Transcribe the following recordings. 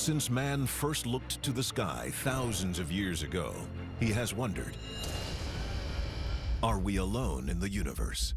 Since man first looked to the sky thousands of years ago, he has wondered, are we alone in the universe?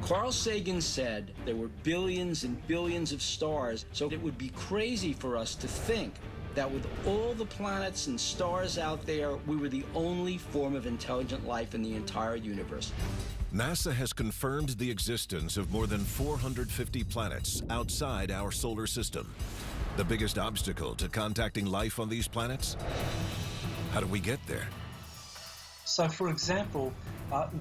Carl Sagan said there were billions and billions of stars, so it would be crazy for us to think that with all the planets and stars out there, we were the only form of intelligent life in the entire universe. NASA has confirmed the existence of more than 450 planets outside our solar system. The biggest obstacle to contacting life on these planets? How do we get there? So, for example,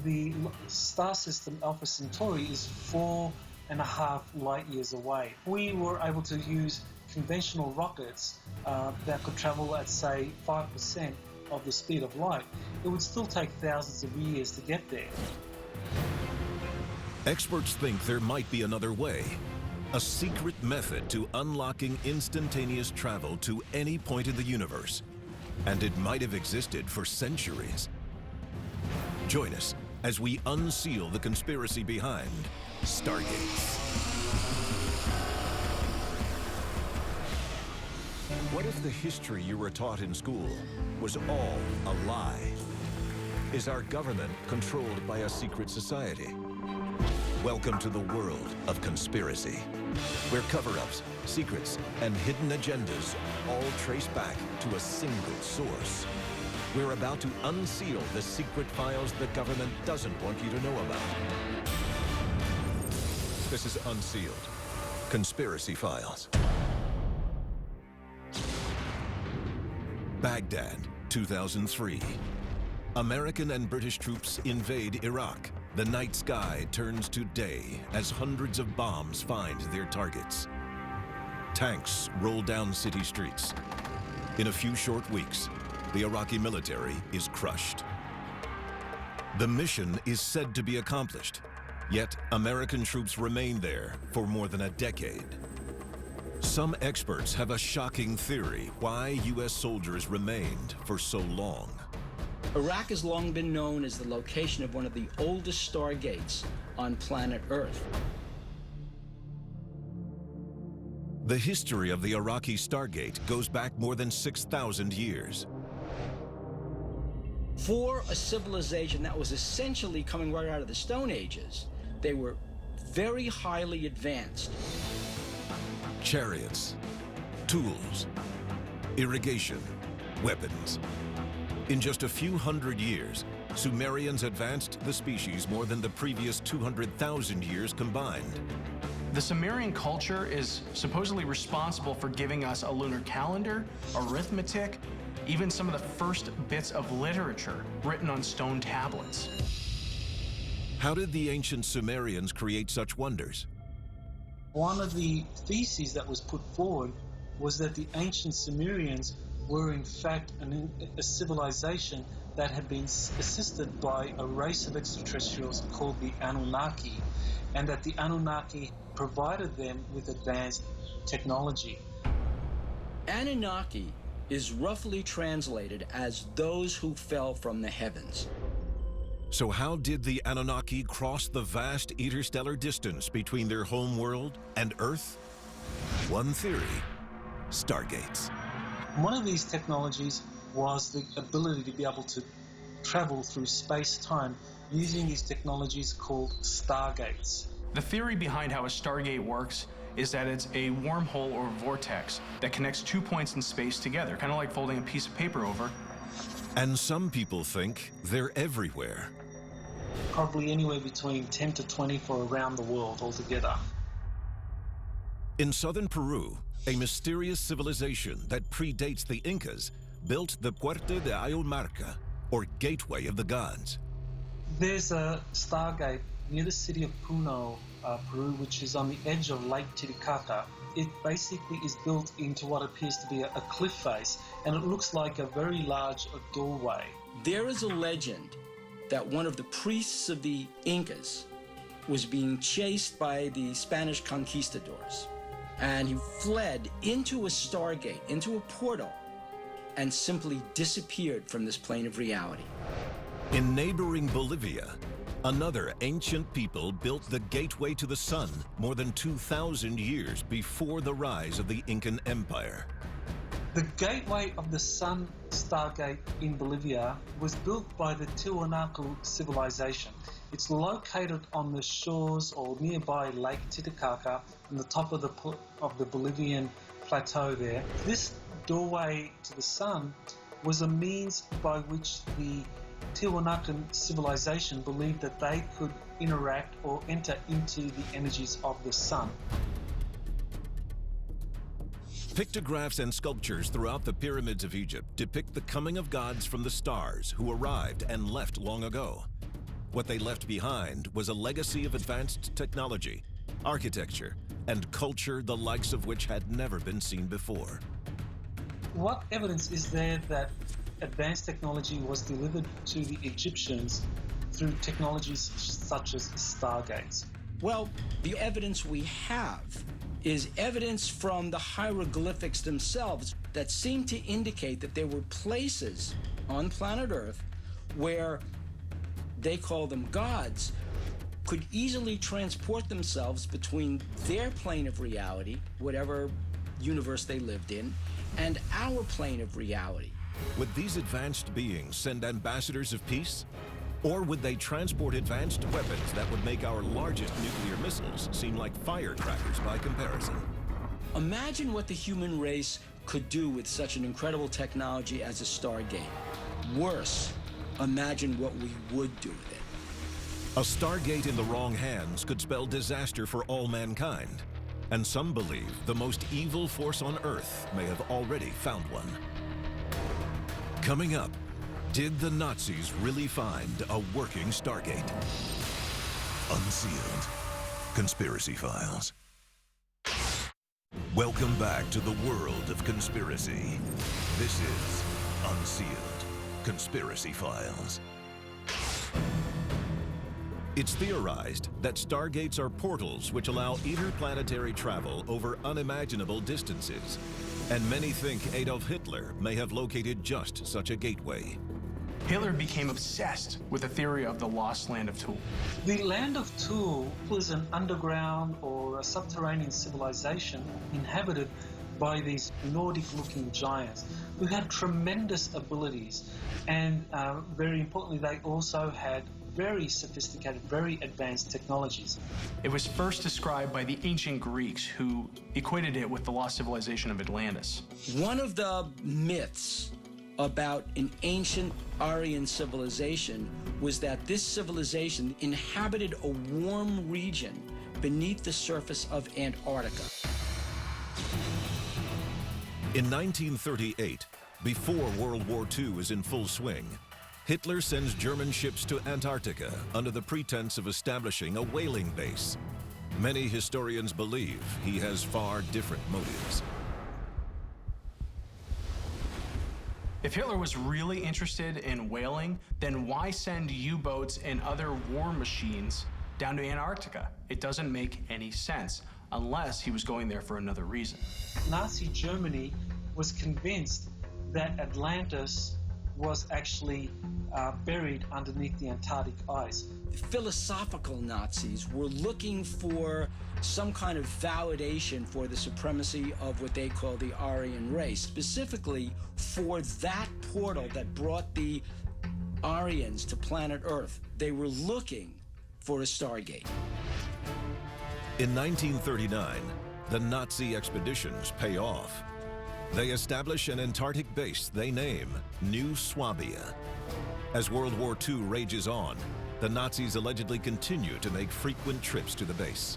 the star system Alpha Centauri is 4.5 light years away. We were able to use conventional rockets that could travel at, say, 5% of the speed of light. It would still take thousands of years to get there. Experts think there might be another way, a secret method to unlocking instantaneous travel to any point in the universe. And it might have existed for centuries. Join us as we unseal the conspiracy behind Stargate. What if the history you were taught in school was all a lie? Is our government controlled by a secret society? Welcome to the world of conspiracy, where cover-ups, secrets, and hidden agendas all trace back to a single source. We're about to unseal the secret files the government doesn't want you to know about. This is Unsealed, Conspiracy Files. Baghdad, 2003. American and British troops invade Iraq. The night sky turns to day as hundreds of bombs find their targets. Tanks roll down city streets. In a few short weeks, the Iraqi military is crushed. The mission is said to be accomplished, yet American troops remain there for more than a decade. Some experts have a shocking theory why U.S. soldiers remained for so long. Iraq has long been known as the location of one of the oldest Stargates on planet Earth. The history of the Iraqi Stargate goes back more than 6,000 years. For a civilization that was essentially coming right out of the Stone Ages, they were very highly advanced. Chariots, tools, irrigation, weapons. In just a few hundred years, Sumerians advanced the species more than the previous 200,000 years combined. The Sumerian culture is supposedly responsible for giving us a lunar calendar, arithmetic, even some of the first bits of literature written on stone tablets. How did the ancient Sumerians create such wonders? One of the theses that was put forward was that the ancient Sumerians were in fact a civilization that had been assisted by a race of extraterrestrials called the Anunnaki, and that the Anunnaki provided them with advanced technology. Anunnaki is roughly translated as those who fell from the heavens. So how did the Anunnaki cross the vast interstellar distance between their home world and Earth? One theory, Stargates. One of these technologies was the ability to be able to travel through space-time using these technologies called Stargates. The theory behind how a Stargate works is that it's a wormhole or vortex that connects 2 points in space together, kind of like folding a piece of paper over. And some people think they're everywhere. Probably anywhere between 10 to 20 for around the world altogether. In southern Peru, a mysterious civilization that predates the Incas built the Puerta de Ayulmarca, or Gateway of the Gods. There's a Stargate near the city of Puno, Peru, which is on the edge of Lake Titicaca. It basically is built into what appears to be a cliff face, and it looks like a very large doorway. There is a legend that one of the priests of the Incas was being chased by the Spanish conquistadors, and he fled into a Stargate, into a portal, and simply disappeared from this plane of reality. In neighboring Bolivia, Another ancient people built the gateway to the sun more than 2,000 years before the rise of the Incan Empire. The Gateway of the Sun Stargate in Bolivia was built by the Tiwanaku civilization. It's located on the shores or nearby Lake Titicaca on the top of the Bolivian plateau there. This doorway to the sun was a means by which the Tiwanakan civilization believed that they could interact or enter into the energies of the sun. Pictographs and sculptures throughout the pyramids of Egypt depict the coming of gods from the stars who arrived and left long ago. What they left behind was a legacy of advanced technology, architecture, and culture the likes of which had never been seen before. What evidence is there that advanced technology was delivered to the Egyptians through technologies such as stargates? Well, the evidence we have is evidence from the hieroglyphics themselves that seem to indicate that there were places on planet Earth where they call them gods could easily transport themselves between their plane of reality, whatever universe they lived in, and our plane of reality. Would these advanced beings send ambassadors of peace? Or would they transport advanced weapons that would make our largest nuclear missiles seem like firecrackers by comparison? Imagine what the human race could do with such an incredible technology as a Stargate. Worse, imagine what we would do with it. A Stargate in the wrong hands could spell disaster for all mankind. And some believe the most evil force on Earth may have already found one. Coming up, did the Nazis really find a working Stargate? Unsealed. Conspiracy Files. Welcome back to the world of conspiracy. This is Unsealed. Conspiracy Files. It's theorized that stargates are portals which allow interplanetary travel over unimaginable distances, and many think Adolf Hitler may have located just such a gateway. Hitler became obsessed with the theory of the lost land of Thule. The land of Thule was an underground or a subterranean civilization inhabited by these Nordic-looking giants who had tremendous abilities, and very importantly, they also had very sophisticated, very advanced technologies. It was first described by the ancient Greeks, who equated it with the lost civilization of Atlantis. One of the myths about an ancient Aryan civilization was that this civilization inhabited a warm region beneath the surface of Antarctica. In 1938, before World War II is in full swing, Hitler sends German ships to Antarctica under the pretense of establishing a whaling base. Many historians believe he has far different motives. If Hitler was really interested in whaling, then why send U-boats and other war machines down to Antarctica? It doesn't make any sense, unless he was going there for another reason. Nazi Germany was convinced that Atlantis was actually buried underneath the Antarctic ice. Philosophical Nazis were looking for some kind of validation for the supremacy of what they call the Aryan race, specifically for that portal that brought the Aryans to planet Earth. They were looking for a Stargate. In 1939, the Nazi expeditions pay off. They establish an Antarctic base they name New Swabia. As World War II rages on, the Nazis allegedly continue to make frequent trips to the base.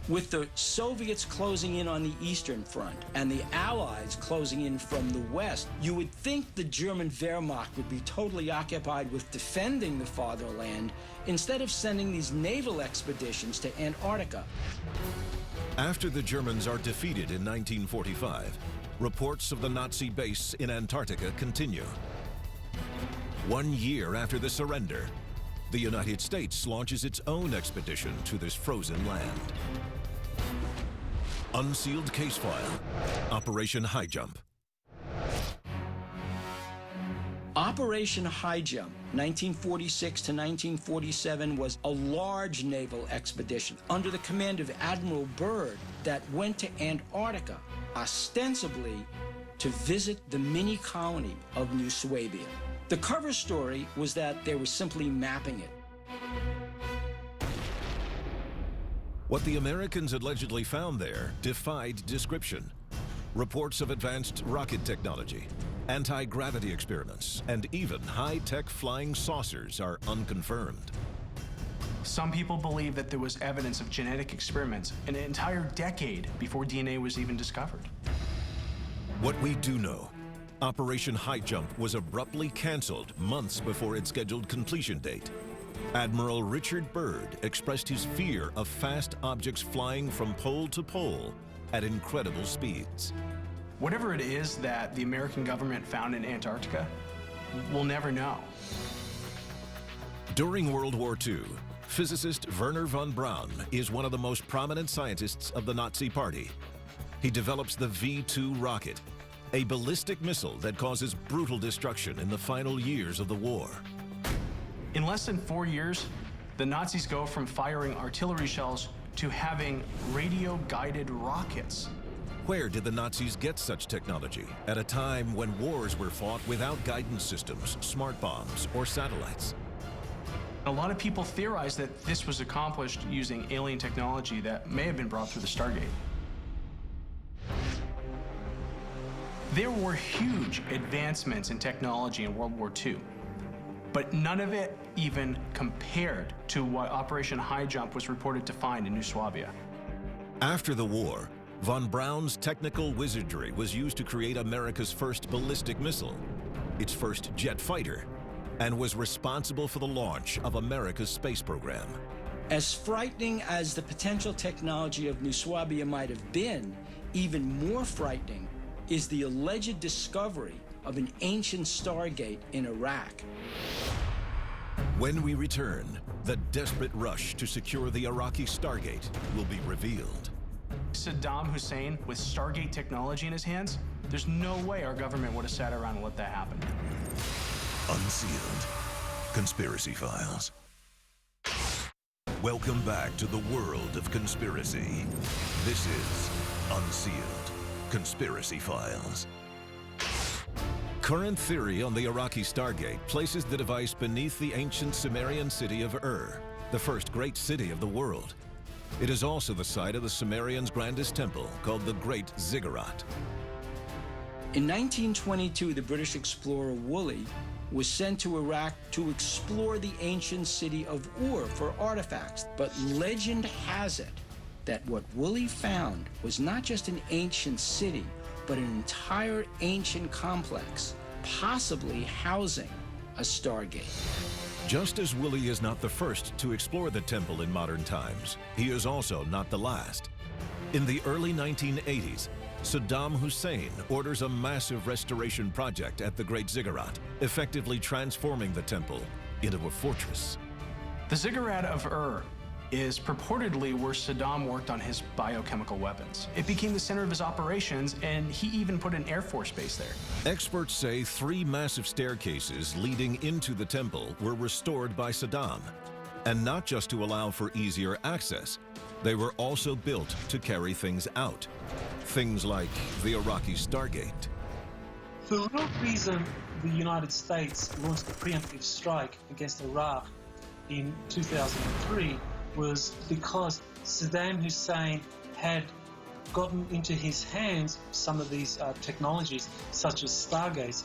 With the Soviets closing in on the Eastern Front and the Allies closing in from the West, you would think the German Wehrmacht would be totally occupied with defending the fatherland instead of sending these naval expeditions to Antarctica. After the Germans are defeated in 1945, reports of the Nazi base in Antarctica continue. 1 year after the surrender, the United States launches its own expedition to this frozen land. Unsealed case file, Operation High Jump. Operation High Jump, 1946 to 1947, was a large naval expedition under the command of Admiral Byrd that went to Antarctica, ostensibly to visit the mini colony of New Swabia. The cover story was that they were simply mapping it. What the Americans allegedly found there defied description. Reports of advanced rocket technology, anti-gravity experiments, and even high-tech flying saucers are unconfirmed. Some people believe that there was evidence of genetic experiments an entire decade before DNA was even discovered. What we do know, Operation High Jump was abruptly canceled months before its scheduled completion date. Admiral Richard Byrd expressed his fear of fast objects flying from pole to pole at incredible speeds. Whatever it is that the American government found in Antarctica, we'll never know. During World War II, physicist Wernher von Braun is one of the most prominent scientists of the Nazi Party. He develops the V-2 rocket, a ballistic missile that causes brutal destruction in the final years of the war. In less than 4 years, the Nazis go from firing artillery shells to having radio-guided rockets. Where did the Nazis get such technology at a time when wars were fought without guidance systems, smart bombs, or satellites? A lot of people theorize that this was accomplished using alien technology that may have been brought through the Stargate. There were huge advancements in technology in World War II, but none of it even compared to what Operation High Jump was reported to find in New Swabia. After the war, von Braun's technical wizardry was used to create America's first ballistic missile, its first jet fighter, and was responsible for the launch of America's space program. As frightening as the potential technology of New Swabia might have been, even more frightening is the alleged discovery of an ancient Stargate in Iraq. When we return, the desperate rush to secure the Iraqi Stargate will be revealed. Saddam Hussein with Stargate technology in his hands, there's no way our government would have sat around and let that happen. Unsealed. Conspiracy Files. Welcome back to the world of conspiracy. This is Unsealed. Conspiracy Files. Current theory on the Iraqi Stargate places the device beneath the ancient Sumerian city of Ur, the first great city of the world. It is also the site of the Sumerians' grandest temple, called the Great Ziggurat. In 1922, the British explorer Woolley was sent to Iraq to explore the ancient city of Ur for artifacts. But legend has it that what Woolley found was not just an ancient city, but an entire ancient complex, possibly housing a Stargate. Just as Woolley is not the first to explore the temple in modern times, he is also not the last. In the early 1980s, Saddam Hussein orders a massive restoration project at the Great Ziggurat, effectively transforming the temple into a fortress. The Ziggurat of Ur is purportedly where Saddam worked on his biochemical weapons. It became the center of his operations, and he even put an Air Force base there. Experts say 3 massive staircases leading into the temple were restored by Saddam, and not just to allow for easier access, they were also built to carry things out. Things like the Iraqi Stargate. For what reason the United States launched a preemptive strike against Iraq in 2003 was because Saddam Hussein had gotten into his hands some of these technologies, such as Stargates.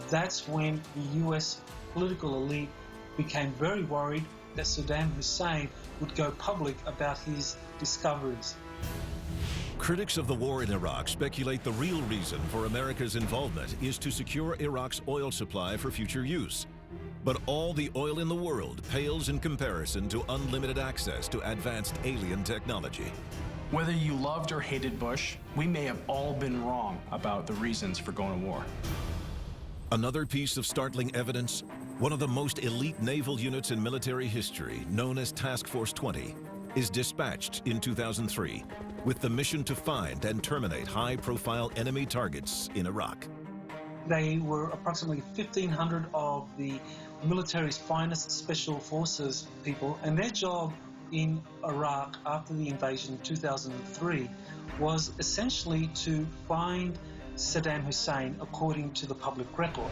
That's when the US political elite became very worried that Saddam Hussein would go public about his discoveries. Critics of the war in Iraq speculate the real reason for America's involvement is to secure Iraq's oil supply for future use. But all the oil in the world pales in comparison to unlimited access to advanced alien technology. Whether you loved or hated Bush, we may have all been wrong about the reasons for going to war. Another piece of startling evidence, one of the most elite naval units in military history, known as Task Force 20, is dispatched in 2003 with the mission to find and terminate high-profile enemy targets in Iraq. They were approximately 1,500 of the military's finest special forces people, and their job in Iraq after the invasion in 2003 was essentially to find Saddam Hussein according to the public record.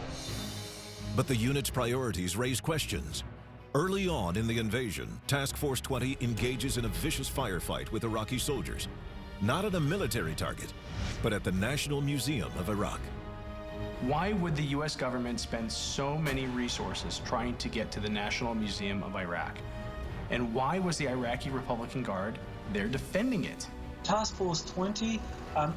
But the unit's priorities raise questions. Early on in the invasion, Task Force 20 engages in a vicious firefight with Iraqi soldiers, not at a military target, but at the National Museum of Iraq. Why would the US government spend so many resources trying to get to the National Museum of Iraq? And why was the Iraqi Republican Guard there defending it? Task Force 20,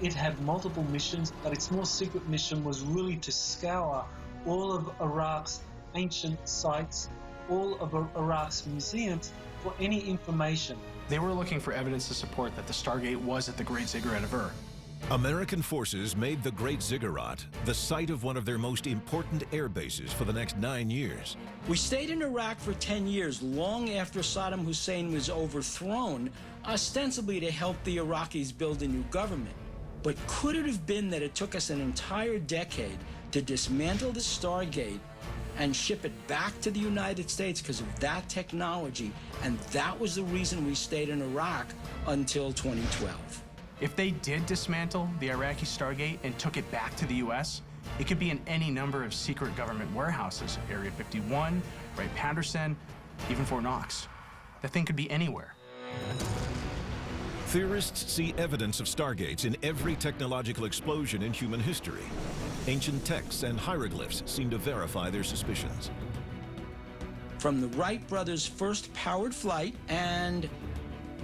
it had multiple missions, but its more secret mission was really to scour all of Iraq's ancient sites, all of Iraq's museums for any information. They were looking for evidence to support that the Stargate was at the Great Ziggurat of Ur. American forces made the Great Ziggurat the site of one of their most important air bases for the next 9 years. We stayed in Iraq for 10 years, long after Saddam Hussein was overthrown, ostensibly to help the Iraqis build a new government. But could it have been that it took us an entire decade to dismantle the Stargate and ship it back to the United States because of that technology, and that was the reason we stayed in Iraq until 2012? If they did dismantle the Iraqi Stargate and took it back to the US, it could be in any number of secret government warehouses, Area 51, Wright-Patterson, even Fort Knox. The thing could be anywhere. Theorists see evidence of Stargates in every technological explosion in human history. Ancient texts and hieroglyphs seem to verify their suspicions. From the Wright brothers' first powered flight and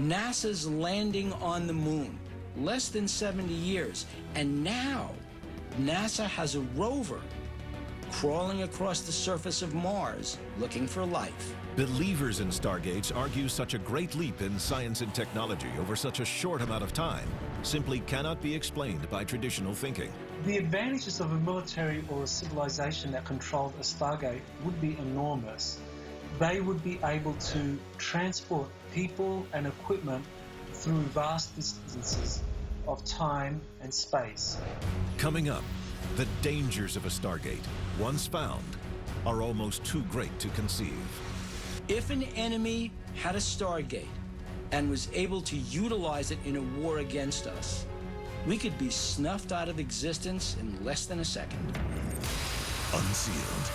NASA's landing on the moon, less than 70 years. And now, NASA has a rover crawling across the surface of Mars looking for life. Believers in Stargates argue such a great leap in science and technology over such a short amount of time simply cannot be explained by traditional thinking. The advantages of a military or a civilization that controlled a Stargate would be enormous. They would be able to transport people and equipment through vast distances of time and space. Coming up, the dangers of a Stargate, once found, are almost too great to conceive. If an enemy had a Stargate and was able to utilize it in a war against us, we could be snuffed out of existence in less than a second. Unsealed.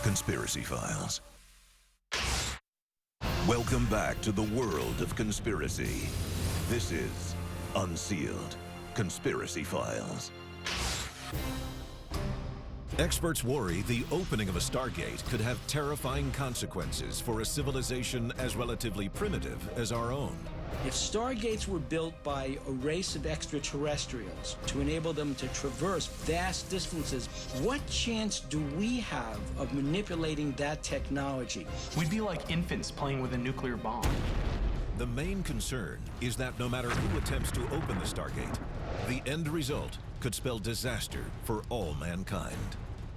Conspiracy Files. Welcome back to the world of conspiracy. This is Unsealed. Conspiracy Files. Experts worry the opening of a Stargate could have terrifying consequences for a civilization as relatively primitive as our own. If Stargates were built by a race of extraterrestrials to enable them to traverse vast distances, what chance do we have of manipulating that technology? We'd be like infants playing with a nuclear bomb. The main concern is that no matter who attempts to open the Stargate, the end result could spell disaster for all mankind.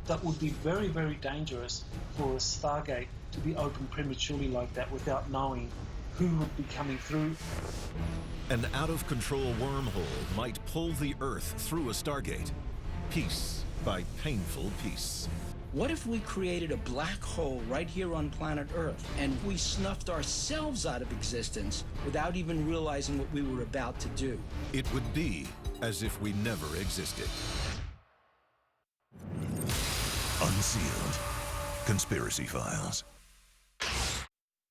That would be very, very dangerous for a Stargate to be opened prematurely like that without knowing who would be coming through. An out-of-control wormhole might pull the Earth through a Stargate, piece by painful piece. What if we created a black hole right here on planet Earth and we snuffed ourselves out of existence without even realizing what we were about to do? It would be as if we never existed. Unsealed. Conspiracy Files.